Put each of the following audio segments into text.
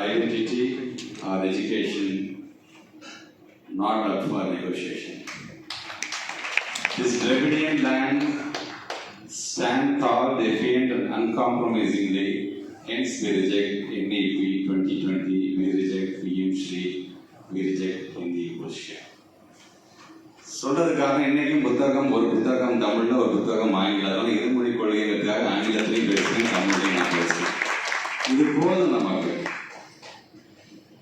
identity or education not up for negotiation. This Dravidian land stand tall, defiant and uncompromisingly. Hence we reject NEP 2020, we reject PM Shri, we reject Hindi bullshit. சொல்றதுக்காக இன்னைக்கும் புத்தகம் ஒரு புத்தகம் தமிழ்ல ஒரு புத்தகம் ஆங்கிலம் இருமொழி கொள்கைகளுக்காக ஆங்கிலத்திலையும் பேசுகிறேன் தமிழ்லையும் நான் பேசுகிறேன். இது போதும் நமக்கு.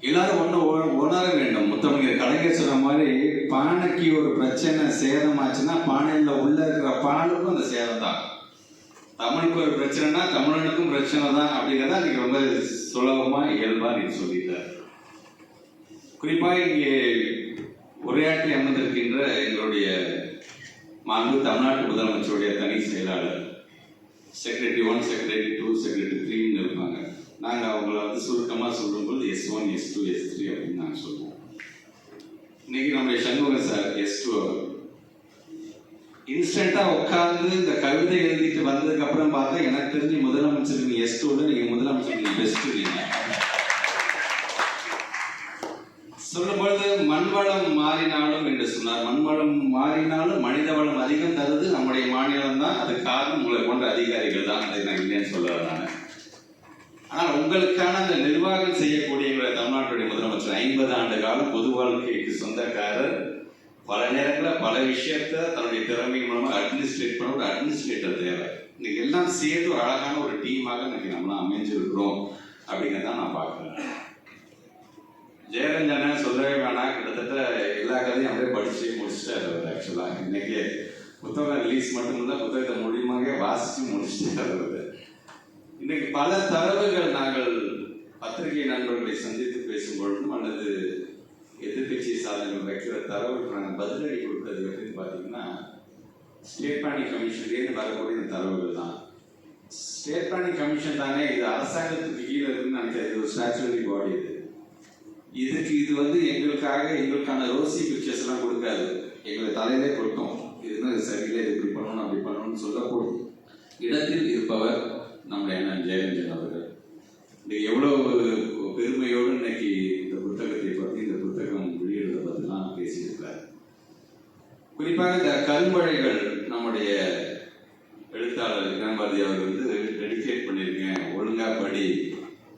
எல்லாரும் ஒன்று உணர வேண்டும். முத்தமிழர் கலைஞர் சொன்ன மாதிரி பானைக்கு ஒரு பிரச்சனை சேதமாச்சுன்னா பானையில் உள்ள இருக்கிற பாலுக்கும் அந்த சேதம் தான். தமிழுக்கு ஒரு பிரச்சனைனா தமிழனுக்கும் பிரச்சனை தான் அப்படிங்கிறத நீங்க ரொம்ப சுலபமா இயல்பா நீங்க சொல்லிட்டார். குறிப்பாக இங்கே உரையாற்றி அமர்ந்திருக்கின்ற எங்களுடைய மாண்பு தமிழ்நாட்டு முதலமைச்சருடைய தனி செயலாளர் செக்ரட்டரி 1, செக்ரட்டரி 2, செக்ரட்டரி 3 இருப்பாங்க. நாங்கள் அவங்கள சுருக்கமாக சொல்லும்போது S1, S2, S3 அப்படின்னு நாங்கள் சொல்லுவோம். இன்னைக்கு நம்முடைய சண்முகம் சார் S2 இன்ஸ்டன்ட்டாக உட்கார்ந்து இந்த கவிதை எழுதிட்டு வந்ததுக்கு அப்புறம் பார்த்தா எனக்கு தெரிஞ்சு முதலமைச்சருக்கு நீ S2ல நீங்கள் முதலமைச்சருக்கு நீ பெஸ்ட் இல்லைங்க. சொல்லும்பொழுது மண்வளம் மாறினாலும் என்று சொன்னார். மண்வளம் மாறினாலும் மனித வளம் அதிகம் தருது நம்முடைய மாநிலம் தான். அது காரணம் உங்களை போன்ற அதிகாரிகள் தான். அதை நான் இல்லைன்னு சொல்லுறேன். ஆனால் உங்களுக்கான அந்த நிர்வாகம் செய்யக்கூடிய தமிழ்நாட்டுடைய முதலமைச்சர் 50 ஆண்டு காலம் பொது வாழ்க்கைக்கு சொந்தக்காரர். பல நேரங்களில் பல விஷயத்த தன்னுடைய திறமை மூலமாக அட்மினிஸ்ட்ரேட் பண்ண ஒரு அட்மினிஸ்ட்ரேட்டர் தேவை. இன்னைக்கு எல்லாம் சேர்ந்து ஒரு அழகான ஒரு டீமாக இன்னைக்கு நம்மளாம் அமைஞ்சிருக்கிறோம் அப்படிங்கிறதான் நான் பார்க்குறேன். ஜெயரஞ்சனை சொல்லவே வேணாம். கிட்டத்தட்ட எல்லா கதையும் அப்படியே படிச்சு முடிச்சுட்டாரு அவர். ஆக்சுவலாக இன்னைக்கு புத்தகம் ரிலீஸ் மட்டும் இல்லை, புத்தகத்தை முடியுமாக வாசிச்சு முடிச்சுட்டாரு அவர். இன்னைக்கு பல தரவுகள் நாங்கள் பத்திரிகை நண்பர்களை சந்தித்து பேசும்பொழுதும் அல்லது எதிர்கட்சி சாதனைகள் வைக்கிற தரவுக்கு நாங்கள் பதிலடி கொடுத்தது எப்படின்னு பார்த்தீங்கன்னா ஸ்டேட் பிளானிங் கமிஷன்லேருந்து வரக்கூடிய இந்த தரவுகள் தான். ஸ்டேட் பிளானிங் கமிஷன் தானே, இது அரசாங்கத்துக்கு கீழே இருக்குன்னு நினைக்கிறேன். இது ஒரு ஸ்டாச்சுவரி பாடி. இது எங்களுக்கான ரோசி பிக்சர்ஸ் எல்லாம் கொடுக்காது, எங்களை தலையிலே கொடுக்கும். இதுதான் சரியில்லை, இது இப்படி பண்ணணும் அப்படி பண்ணணும்னு சொல்லப்போம். இடத்தில் இருப்பவர் நம்முடைய அண்ணன் ஜெயரஞ்சன் அவர்கள். இன்னைக்கு எவ்வளவு பெருமையோடு இன்னைக்கு இந்த புத்தகத்தை பற்றி இந்த புத்தகம் வெளியிடுறதை பற்றிலாம் பேசியிருக்கிறார். குறிப்பாக இந்த கரும்பழைகள் நம்முடைய எழுத்தாளர் இனபாரதி அவர் டெடிகேட் பண்ணியிருக்கேன். ஒழுங்கா படி,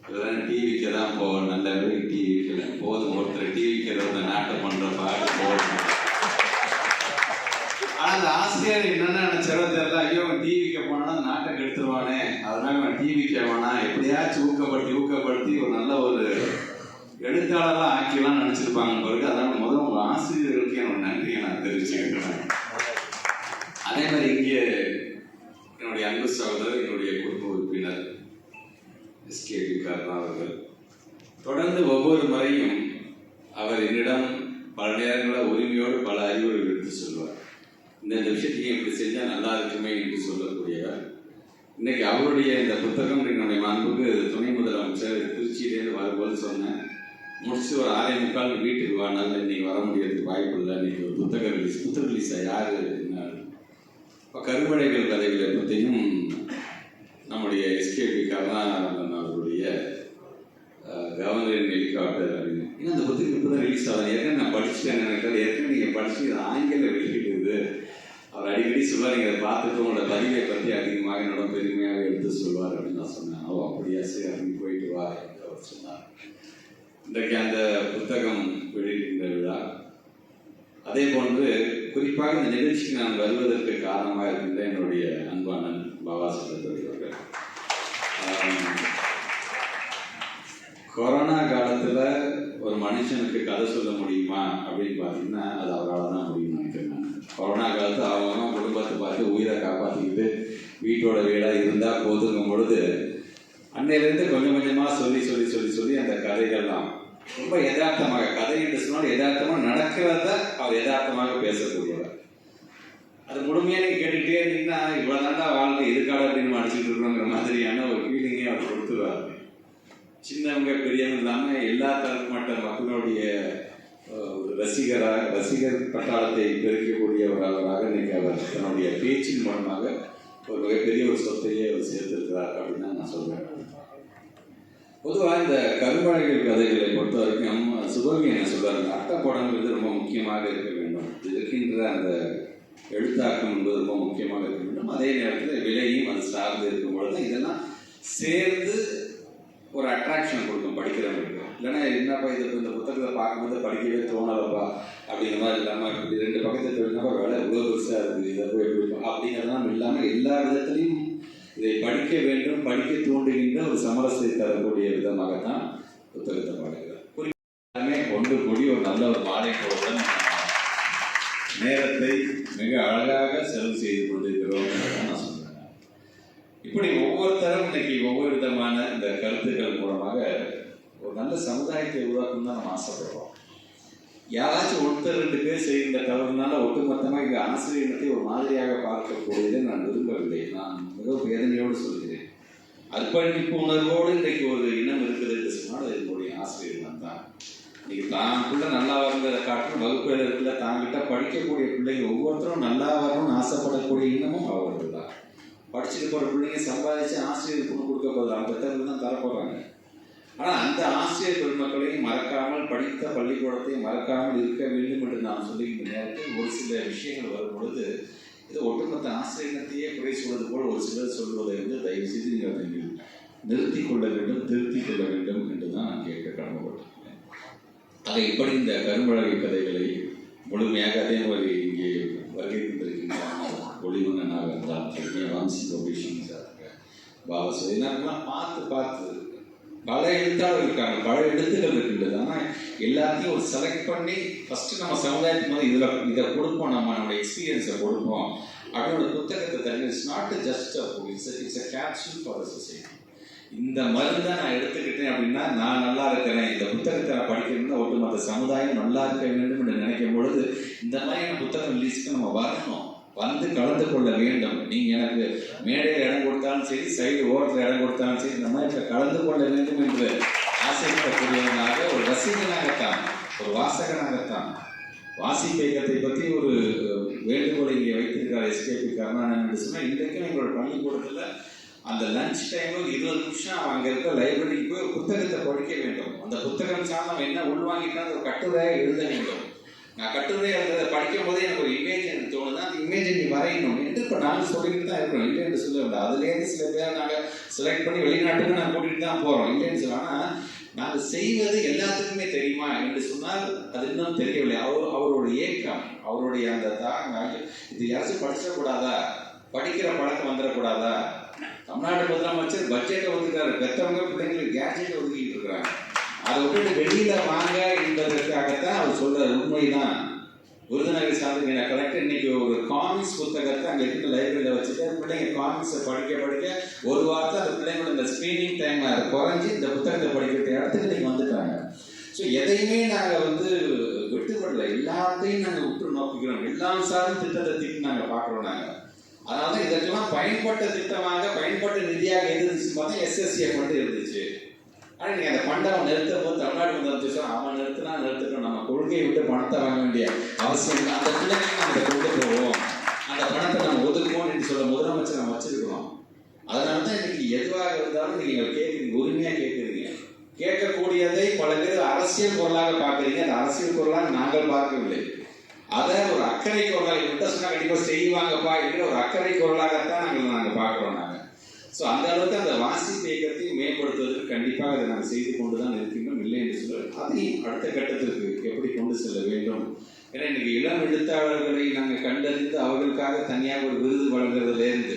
இதெல்லாம் டிவிக்கு தான் போகும், நல்ல டிவிக்கு போதும், ஒருத்தர் டிவிக்கு நாட்டம் பண்ற பாட்டு போதும். ஆனால் அந்த ஆசிரியர் என்னென்ன நினைச்சாரோ தெரியல. ஐயோ டிவிக்கு போனா நாட்டை கெடுத்துருவானே, அதனால அவன் டிவிக்கு வேணா எப்படியாச்சும் ஊக்கப்படுத்தி ஒரு நல்ல ஒரு எழுத்தாளர்லாம் ஆக்கிலாம் நினைச்சிருப்பாங்க பிறகு. அதனால முதல்ல உங்க ஆசிரியர்களுக்கு என்னோட நன்றியை நான் தெரிவிச்சுக்கிறேன். அதே மாதிரி இங்கே என்னுடைய அன்பு சகோதரர், என்னுடைய குடும்ப உறுப்பினர் SKB கருணா அவர்கள் தொடர்ந்து ஒவ்வொரு முறையும் அவர் என்னிடம் பல நேரங்களில் உரிமையோடு பல அறிவுரைகள் எடுத்து சொல்வார். இந்த விஷயத்தையும் இப்படி செஞ்சால் நல்லா இருக்குமே என்று சொல்லக்கூடியவர். இன்னைக்கு அவருடைய இந்த புத்தகம் என்னுடைய மாண்புக்கு துணை முதலமைச்சர் திருச்சியிலேருந்து வரும்போது சொன்னேன், முடிச்சு ஒரு 6:45 வீட்டுக்கு வானால இன்னைக்கு வர முடியறதுக்கு வாய்ப்பு இல்லை, இன்னைக்கு ஒரு புத்தக ரிலீஸாக யார் என்ன இப்போ கரும்படைகள் கதைகளை பற்றியும் நம்முடைய SKB கருணா அவருடைய கவர்னரின் ஹெலிகாப்டர் அப்படின்னு ஏன்னா அந்த புத்தகம் இப்போ தான் ரிலீஸ் ஆகுது. ஏற்கனவே நான் படிச்சுட்டேன் நினைக்கிறேன். ஏற்கனவே நீங்கள் படிச்சு ஆங்கில வெளியிடுது. அவர் அடிக்கடி சொல்வார், நீங்கள் அதை பார்த்துட்டு உங்களோட பதிவை பற்றி அதிகமாக என்னோட பெருமையாக எடுத்து சொல்வார் அப்படின்னு நான் சொன்னேன். ஓ அப்படியா, சரி அப்படின்னு போயிட்டு வா என்று அவர் சொன்னார். இன்றைக்கு அந்த புத்தகம் வெளியிடுகின்ற விழா. அதே போன்று குறிப்பாக இந்த நிகழ்ச்சிக்கு நான் வருவதற்கு காரணமாக இருக்கின்ற என்னுடைய அன்பானன் பாபா சட்டத்தொழில் அவர்கள். கொரோனா காலத்தில் ஒரு மனுஷனுக்கு கதை சொல்ல முடியுமா அப்படின்னு பார்த்தீங்கன்னா அது அவரால் தான் முடியும்னு நினைக்கிறேன். கொரோனா காலத்தில் அவங்க குடும்பத்தை பார்த்து உயிரை காப்பாற்றிக்கிட்டு வீட்டோட வீடாக இருந்தால் போதுங்கும் பொழுது அன்னையிலேருந்து கொஞ்சம் கொஞ்சமாக சொல்லி அந்த கதைகள்லாம் ரொம்ப யதார்த்தமாக, கதை என்று சொன்னால் யதார்த்தமாக நடக்கிறத அவர் யதார்த்தமாக பேசக்கூடியவர். அது முழுமையாக நீங்கள் கேட்டுகிட்டே இருந்தீங்கன்னா இவ்வளோ தாண்டா வாழ்க்கை இதுக்காக அப்படின்னு அடிச்சுட்டு இருக்கிறோங்கிற மாதிரியான ஒரு ஃபீலிங்கே அவர் கொடுத்துருவார். சின்னவங்க பெரியவங்க இல்லாமல் எல்லா தரப்பட்ட மக்களுடைய ஒரு ரசிகர் பட்டாளத்தை பெருக்கக்கூடியவராக இன்னைக்கு அவர் தன்னுடைய பேச்சின் மூலமாக ஒரு மிகப்பெரிய ஒரு சொத்தையே அவர் சேர்த்திருக்கிறார் அப்படின்னு நான் சொல்றேன். பொதுவாக இந்த கரும்பலகைகள் கதைகளை பொறுத்த வரைக்கும் சுபவி என்ன சொல்றாரு, அட்டப்படங்கிறது ரொம்ப முக்கியமாக இருக்க வேண்டும், இருக்கின்ற அந்த எழுத்தாக்கம் என்பது ரொம்ப முக்கியமாக இருக்க வேண்டும், அதே நேரத்தில் விலையும் அது சார்ந்து இருக்கும் பொழுது இதெல்லாம் சேர்ந்து ஒரு அட்ராக்ஷன் கொடுக்கும் படிக்கிறவங்களுக்கு. இல்லைன்னா என்னப்பா இது இந்த புத்தகத்தை பார்க்கும்போது படிக்கவே தோணலப்பா அப்படிங்கிற மாதிரி இல்லாமல் இப்படி 2 பக்கத்தை தெரிஞ்சப்பா வேலை இவ்வளோ பெருசாக இருக்குது, இதை போய் எப்படி அப்படிங்கிறதெல்லாம் இல்லாமல் எல்லா விதத்திலையும் இதை படிக்க வேண்டும், படிக்க தூண்டுகின்ற ஒரு சமரசத்தை தரக்கூடிய விதமாகத்தான் புத்தகத்தை பாடுகிறார். குறிப்பாக ஒன்று கூடி ஒரு நல்ல ஒரு மாலை போல நேரத்தை மிக அழகாக செலவு செய்து கொண்டிருக்கிறோம் நான் சொல்றேன். இப்படி ஒவ்வொருத்தரும் இன்னைக்கு ஒவ்வொரு விதமான இந்த கருத்துக்கள் மூலமாக ஒரு நல்ல சமுதாயத்தை உருவாக்கணும் தான் நம்ம ஆசைப்படுறோம். யாராச்சும் ஒருத்தர் 2 பேர் செய்கின்ற தவறுனால ஒட்டுமொத்தமாக இங்கே ஆசிரியர்களை ஒரு மாதிரியாக பார்க்கக்கூடியதை நான் விரும்பவில்லை. நான் மிகவும் வேதனையோடு சொல்கிறேன். அர்ப்பணிப்பு உணர்வோடு இன்றைக்கு ஒரு இனம் இருக்குது என்று சொன்னால் அது என்னுடைய ஆசிரியர்கள் தான். இன்னைக்கு தாங்குள்ள நல்லா வரதை காட்டும் வகுப்புகள் இருக்குல்ல, தாங்கிட்ட படிக்கக்கூடிய பிள்ளைங்க ஒவ்வொருத்தரும் நல்லா வரணும்னு ஆசைப்படக்கூடிய இனமும் அவர்கள் தான். படிச்சுட்டு போகிற பிள்ளைங்க சம்பாதிச்சு ஆசிரியர் பொண்ணு கொடுக்க போகிறாங்க, பெற்றவர்கள் தான் தரப்போகிறாங்க. ஆனால் அந்த ஆசிரியர் பெருமக்களையும் மறக்காமல், படித்த பள்ளிக்கூடத்தையும் மறக்காமல் இருக்க வேண்டும் என்று நான் சொல்லுகின்ற நேரத்தில் ஒரு சில விஷயங்கள் வரும் பொழுது இது ஒட்டுமொத்த ஆசிரியத்தையே குறை சொல்வது போல் ஒரு சிலர் சொல்வதை தயவு செய்து நீங்கள் நிறுத்தி கொள்ள வேண்டும், திருத்திக் கொள்ள வேண்டும் என்று தான் நான் கேட்க கடமைப்பட்டிருக்கிறேன். அதை இப்படி இந்த கரும்பலகை கதைகளை முழுமையாக அதே மாதிரி இங்கே வருகை தந்திருக்கின்ற ஒளிவண்ணனாக இருந்தால் வம்சி கோபீஷன் பாபா சொல்லலாம் பார்த்து பல எழுத்தாளர்கள் இருக்காங்க, பல எழுத்துக்கள் இருக்கின்றது. ஆனால் எல்லாத்தையும் ஒரு செலக்ட் பண்ணி ஃபஸ்ட்டு நம்ம சமுதாயத்துக்கு வந்து இதை கொடுப்போம், நம்மளோட எக்ஸ்பீரியன்ஸை கொடுப்போம் அப்படின்னு ஒரு புத்தகத்தை தருங்க. It's not just a book, it's a capsule for the society. இந்த மருந்தை நான் எடுத்துக்கிட்டேன் அப்படின்னா நான் நல்லா இருக்கிறேன், இந்த புத்தகத்தை நான் படிக்கணும்னா ஒட்டுமொத்த சமுதாயம் நல்லா இருக்க வேண்டும் என்று நினைக்கும் பொழுது இந்த மாதிரியான புத்தகம் ரிலீஸ்க்கு நம்ம வரணும், வந்து கலந்து கொள்ள வேண்டும். நீங்கள் எனக்கு மேடையில் இடம் கொடுத்தாலும் சரி, சைடு ஓரத்தில் இடம் கொடுத்தாலும் சரி, இந்த மாதிரி கலந்து கொள்ள வேண்டும் என்று ஆசைப்படக்கூடியவனாக ஒரு ரசிகனாகத்தான், ஒரு வாசகனாகத்தான். வாசிப்பு இயக்கத்தை பற்றி ஒரு வேண்டுகோளை இங்கே வைத்திருக்கிறார் எஸ்கேபி கருணாநிதி என்று சொன்னால், இன்றைக்கும் எங்களோட பள்ளிக்கூடத்தில் அந்த லஞ்ச் டைமில் 20 நிமிஷம் அங்கே இருக்க லைப்ரரிக்கு போய் ஒரு புத்தகத்தை படிக்க வேண்டும். அந்த புத்தகம் சார்ந்த என்ன உள்வாங்கிட்டால் ஒரு கட்டுரையை எழுத வேண்டும். நான் கட்டுரை எழுத படிக்கும் போதே எனக்கு ஒரு இமேஜ் எனக்கு தோணுது, அந்த இமேஜை நீ வரையணும் என்று இப்போ நாங்கள் சொல்லிட்டு தான் இருக்கிறோம், இல்லை என்று சொல்லவில்லை. அதுலேருந்து சில பேர் நாங்கள் செலக்ட் பண்ணி வெளிநாட்டுக்கு நாங்கள் கூட்டிகிட்டு தான் போகிறோம், இல்லைன்னு சொல்லலாம். ஆனால் நாங்கள் செய்வது எல்லாத்துக்குமே தெரியுமா என்று சொன்னால் அது இன்னும் தெரியவில்லை. அவரோட ஏக்கம், அவருடைய அந்த தாங்க இது யாராச்சும் படிச்சிடக்கூடாதா, படிக்கிற பழக்கம் வந்துடக்கூடாதா. தமிழ்நாடு முதலமைச்சர் பட்ஜெட்டை ஒதுக்கிறாரு, பெற்றவங்க பிள்ளைங்களுக்கு கேட்ஜெட்டை ஒதுக்கிட்டு இருக்கிறாங்க. அதை விட்டுட்டு வெளியில வாங்க என்பதற்காகத்தான் அவர் சொல்ற உண்மைதான். விருதுநகர் சார்ந்த கலெக்டர் இன்னைக்கு ஒரு காமிக்ஸ் புத்தகத்தை அங்கே இருக்கிற லைப்ரரியில் வச்சுட்டு பிள்ளைங்க காமிக்ஸை படிக்க ஒரு வாரத்தை அந்த பிள்ளைங்களோட இந்த ஸ்க்ரீனிங் டைம் குறைஞ்சி இந்த புத்தகத்தை படிக்கிற இடத்துக்கு நீங்கள் வந்துட்டாங்க. ஸோ எதையுமே நாங்கள் விட்டுக்கொள்ளல, எல்லாத்தையும் நாங்கள் உற்று நோக்குகிறோம், எல்லாம் சார்ந்த திட்டத்தை திட்டு நாங்கள் பார்க்குறோம். நாங்கள் அதனால இதற்கெல்லாம் பயன்பட்ட திட்டமாக, பயன்பட்ட நிதியாக எது இருந்துச்சு பார்த்தா SSF வந்து இருந்துச்சு. ஆனால் நீங்கள் அந்த பண்டவன் நிறுத்தும் போது தமிழ்நாடு முதலமைச்சர் அவன் நிறுத்தணும், நம்ம கொள்கையை விட்டு பணத்தை வாங்க வேண்டிய அவசியம் இல்லை, அந்த பிள்ளைங்க நம்ம கொண்டு போவோம், அந்த பணத்தை நம்ம ஒதுக்குவோம் என்று சொல்ல முதலமைச்சர் நம்ம வச்சிருக்கிறோம். அதனால தான் இன்னைக்கு எதுவாக இருந்தாலும் நீங்கள் கேட்குறீங்க, உரிமையாக கேட்குறீங்க. கேட்கக்கூடியதை பல பேர் அரசியல் பொருளாக பார்க்குறீங்க, அந்த அரசியல் பொருளாக நாங்கள் பார்க்கவில்லை. அதை ஒரு அக்கறை குரலாக விட்ட சொன்னால் கண்டிப்பாக செய்வாங்கப்பா என்கிற ஒரு அக்கறை குரலாகத்தான் நாங்கள் பார்க்குறோம். நாங்கள் ஸோ அந்த அளவுக்கு அந்த வாசிப்பு இயக்கத்தை மேம்படுத்துவதற்கு கண்டிப்பாக அதை நாங்கள் செய்து கொண்டு தான் இருக்கின்றோம், இல்லை என்று சொல்ல அதையும் அடுத்த கட்டத்திற்கு எப்படி கொண்டு செல்ல வேண்டும். ஏன்னா இன்னைக்கு இளம் எழுத்தாளர்களை நாங்கள் கண்டறிந்து அவர்களுக்காக தனியாக ஒரு விருது வழங்குறதுலேருந்து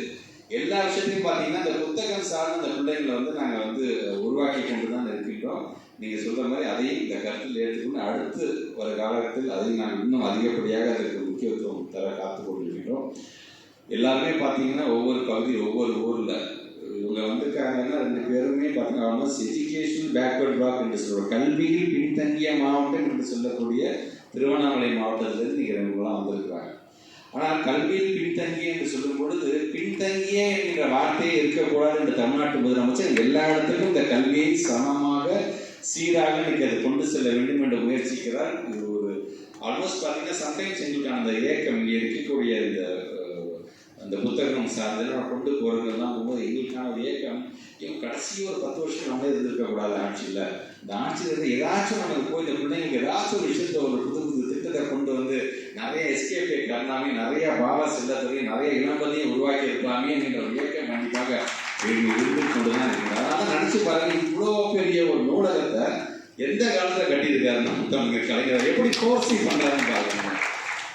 எல்லா விஷயத்தையும் பார்த்தீங்கன்னா இந்த புத்தகம் சார்ந்த அந்த பிள்ளைங்களை நாங்கள் உருவாக்கி கொண்டு தான் இருக்கின்றோம். நீங்கள் சொல்கிற மாதிரி அதையும் இந்த கருத்தில் ஏற்றுக்கொண்டு அடுத்து வர காலகட்டத்தில் அதையும் நாங்கள் இன்னும் அதிகப்படியாக அதற்கு முக்கியத்துவம் தர காத்து கொண்டிருக்கின்றோம். எல்லாருமே பார்த்தீங்கன்னா ஒவ்வொரு பகுதி, ஒவ்வொரு ஊரில் இவங்க வந்திருக்காங்கன்னா 2 பேருமே பார்த்தீங்கன்னா எஜுகேஷன் பேக்வர்ட் பிளாக் என்று சொல்லுவோம், கல்வியில் பின்தங்கிய மாவட்டம் என்று சொல்லக்கூடிய திருவண்ணாமலை மாவட்டத்திலிருந்து நீங்கள் 2 பேரும் வந்திருக்கிறாங்க. ஆனால் கல்வியில் பின்தங்கிய என்று சொல்லும் பொழுது பின்தங்கிய என்கிற வார்த்தையே இருக்கக்கூடாது என்று தமிழ்நாட்டு முதலமைச்சர் எல்லா இடத்துக்கும் இந்த கல்வியை சமமாக சீராக நீங்கள் அதை கொண்டு செல்ல வேண்டும் என்று முயற்சிக்கிறார். இது ஒரு ஆல்மோஸ்ட் பார்த்தீங்கன்னா சம்டைம்ஸ் எங்களுக்கான அந்த ஏக்கம் இங்கே இருக்கக்கூடிய இந்த அந்த புத்தகம் சார்ந்தெல்லாம் கொண்டு போகிறதுலாம் போகும்போது எங்களுக்கான ஒரு ஏக்கம், இவங்க கடைசி ஒரு 10 வருஷம் நம்மளே இருந்திருக்கக்கூடாது ஆட்சியில். இந்த ஆட்சியில் இருந்து ஏதாச்சும் நமக்கு போய் இந்த பிள்ளைங்களுக்கு ஏதாச்சும் ஒரு விஷயத்த ஒரு புது திட்டத்தை கொண்டு வந்து நிறைய எஸ்கேபே கண்ணாமே, நிறைய பாபா செல்லத்தையும் நிறைய இளம்பதியும் உருவாக்கி இருக்கலாமே என்ற ஒரு இயக்கம் கண்டிப்பாக இருந்து கொண்டு தான் இருக்குது. அதனால நினச்சி பாருங்க, இவ்வளோ பெரிய ஒரு நூலகத்தை எந்த காலத்தில் கட்டியிருக்காருன்னா முத்தமிழ் கலைஞர் எப்படி கோர்சி பண்ணுறாருன்னு பாருங்க.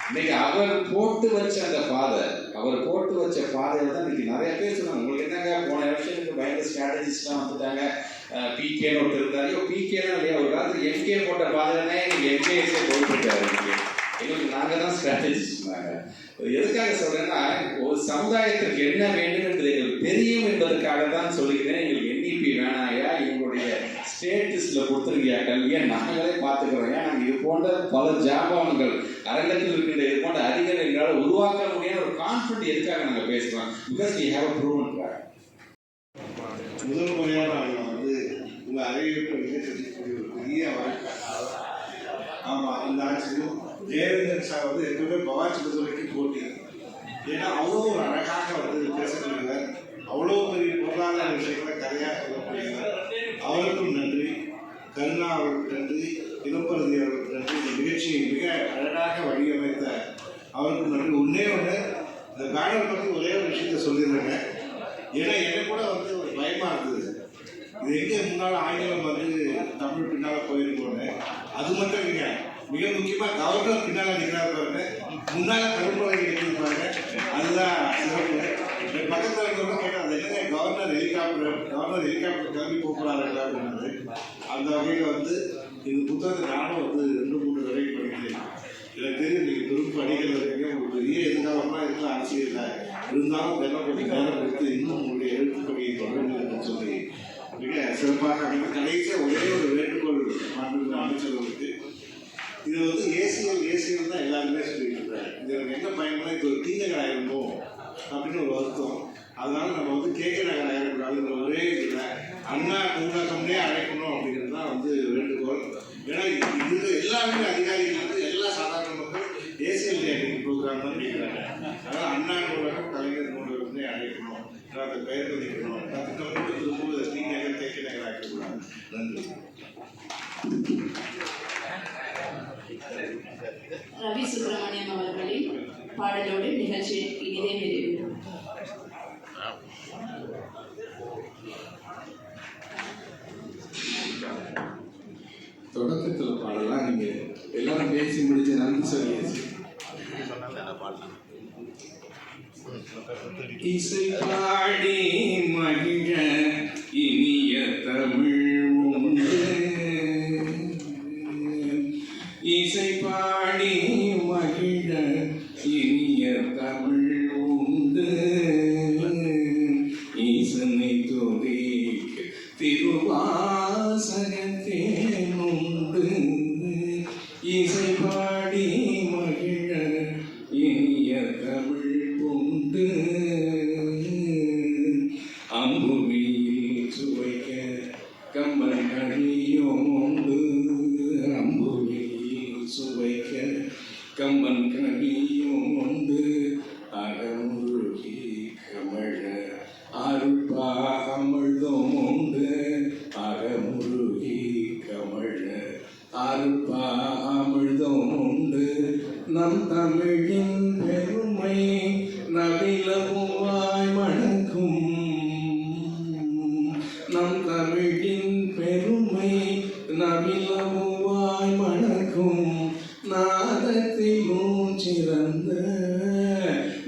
இன்னைக்கு அவர் போட்டு வச்ச அந்த பாதை, அவர் போட்டு வச்ச பாதையில் தான் இன்னைக்கு நிறைய பேர் சொன்னாங்க, உங்களுக்கு என்னங்க போன வருஷத்துக்கு பயங்கர ஸ்ட்ராட்டஜிஸ்ட்லாம் வந்துட்டாங்க, பிகேன்னு ஒருத்தர் இருந்தாரு, பிகேனா இல்லையா ஒரு காலத்துக்கு எம்கே போட்ட பாதையிலே இன்னைக்கு எம்கேஎஸ்ஏ போட்டுருக்காரு. எங்களுக்கு நாங்கள் தான் ஸ்ட்ராட்டஜிஸ்ட். எதுக்காக சொல்றேன்னா, ஒரு சமுதாயத்திற்கு என்ன வேண்டும் என்பது எங்களுக்கு தெரியும் என்பதற்காக தான் சொல்லிக்கிறேன். எங்களுக்கு என்இபி வேணாயா, எங்களுடைய ஸ்டேட்டஸ்ல கொடுத்துருக்கியா கல்வியை நாங்களே பார்த்துக்கிறோம். ஏன் நாங்கள் இது போன்ற பல ஜாபான்கள் அரங்கத்தில் இருக்கின்ற இது போன்ற அதிகாரிகள் எங்களால் உருவாக்க முடியாத ஒரு கான்ஃபிடென்ட் எதுக்காக நாங்கள் பேசுகிறோம்? Because we have a proven track. முதல் முறையாக நாங்கள் வந்து உங்கள் அறிவிப்பு நிகழ்ச்சிக்கூடிய ஒரு பெரிய வாய்ப்பு. ஆமாம், இந்த ஆட்சியும் தேவேந்திரன் சார் வந்து எப்பவுமே பவாச்சி புதுவைக்கு போட்டி. ஏன்னா அவ்வளோ ஒரு அழகாக வந்து பேசக்கூடியவர், அவ்வளோ பெரிய பொருளாதார விஷயங்களை கதையாக சொல்லக்கூடியவர். அவருக்கும் நன்றி, கருணா அவருக்கு நன்றி, இளம்பரதி அவருக்கு நன்றி. இந்த நிகழ்ச்சியை மிக அழகாக வடிவமைத்த அவருக்கும் நன்றி. ஒன்றே ஒன்று, இந்த பேனர் பற்றி ஒரே ஒரு விஷயத்த சொல்லிடுறேங்க. ஏன்னா எனக்கு கூட வந்து ஒரு பயமாக இருந்தது, இது எங்கே முன்னால் ஆங்கிலம் வந்து தமிழ் பின்னால் போயிருக்கோன்னு. அது மட்டும் இல்லைங்க, மிக முக்கியமாக கவர்னர் பின்னால் நிற்கிறாரு பாருங்க, முன்னால் கரும்புரை எழுதியிருப்பாங்க. அதுதான் சிறப்பு. பக்கத்தில் இருக்கிறவங்க கேட்டால் அது என்னங்க கவர்னர் ஹெலிகாப்டர் கிளம்பி போகிறாருங்களா அப்படின்றது. அந்த வகையில் வந்து இந்த புத்தகத்தை நானும் வந்து 2-3 தடவை படிக்கிறேன். எனக்கு தெரியும் நீங்கள் திரும்ப அடிக்கிறது இருக்கீங்க, உங்களுக்கு பெரிய எதுக்காகலாம் இருக்கலாம் அரசியல் இல்லை, இருந்தாலும் கொஞ்சம் நேரம் கொடுத்து இன்னும் உங்களுடைய எழுத்துப்பணியை தொடர்ந்து சொல்லி மிக சிறப்பாக அமைந்த கடைசியாக ஒரே ஒரு வேண்டுகோள் மாண்புமிகு அமைச்சர்களுக்கு. இது வந்து ஏசியல் தான் எல்லாருமே சொல்லிட்டு இருக்காங்க. இது எனக்கு என்ன பயணம்னா, இது ஒரு டி நகர் ஆயிருந்தோம் அப்படின்னு ஒரு வருத்தம். அதனால நம்ம வந்து கேகே நகர் ஆயிடக்கூடாதுங்கிற ஒரே இதில் அண்ணா நூலகம்னே அழைக்கணும் அப்படிங்கிறது தான் வந்து வேண்டுகோள். ஏன்னா இது எல்லாருமே அதிகாரிகள் வந்து எல்லா சாதாரண மக்கள் ஏசியல் டேட்டிங் ப்ரோக்ராம் தான் கேட்குறாங்க. அதனால் அண்ணா நூலகம் கலைஞர் நூலகம்னே அழைக்கணும், அந்த பெயர் பதிக்கணும். திட்டம் திரும்ப டி நகர் கேகே நகர் ஆக்கக்கூடாது. நன்றி. ரவி சுப்பிரமணியம் அவர்களின் பாடலோடு நிகழ்ச்சி இனிதே நிறைவு. தொடக்கத்தில் பாடலாம், நீங்க எல்லாரும் பேசி முடிச்சு நன்றி சொல்லியாச்சு. இசை பாடி மகிழ இனிய தமிழ் உண்டு, இசை பாடி மகிழ இனிய தமிழ் உண்டு, ஈசனை துதிக்க திருவாசகத்தே உண்டு, இசை பாடி மகிழ இனிய தமிழ் உண்டு, அம்புவியில் சுவைக்க கம்பன் கழியும் உண்டு, அம்புவியில் சுவைக்க கம்பன் கழியும் உண்டு, அகமுருகி கமழ அருள்பா அமிழ்தும் உண்டு, அகமுருகி கமழ அருள்பா அமிழ்தும் உண்டு, நம் தமிழின் பெருமை நவிலவாய் மணக்கும், நம் தமிழின் பெருமை நவிலவாய் மணக்கும், நாதத்திலும் சிறந்த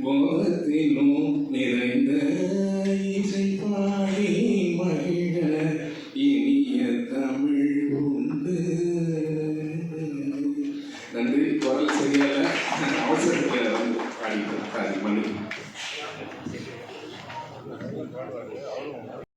போகத்திலும் நிறைந்த இசை பாடி மகிழ இனிய தமிழ் உண்டு. நன்றி. குரல் சரியால அவசரத்தில் பாடி மன்னிக்கும்.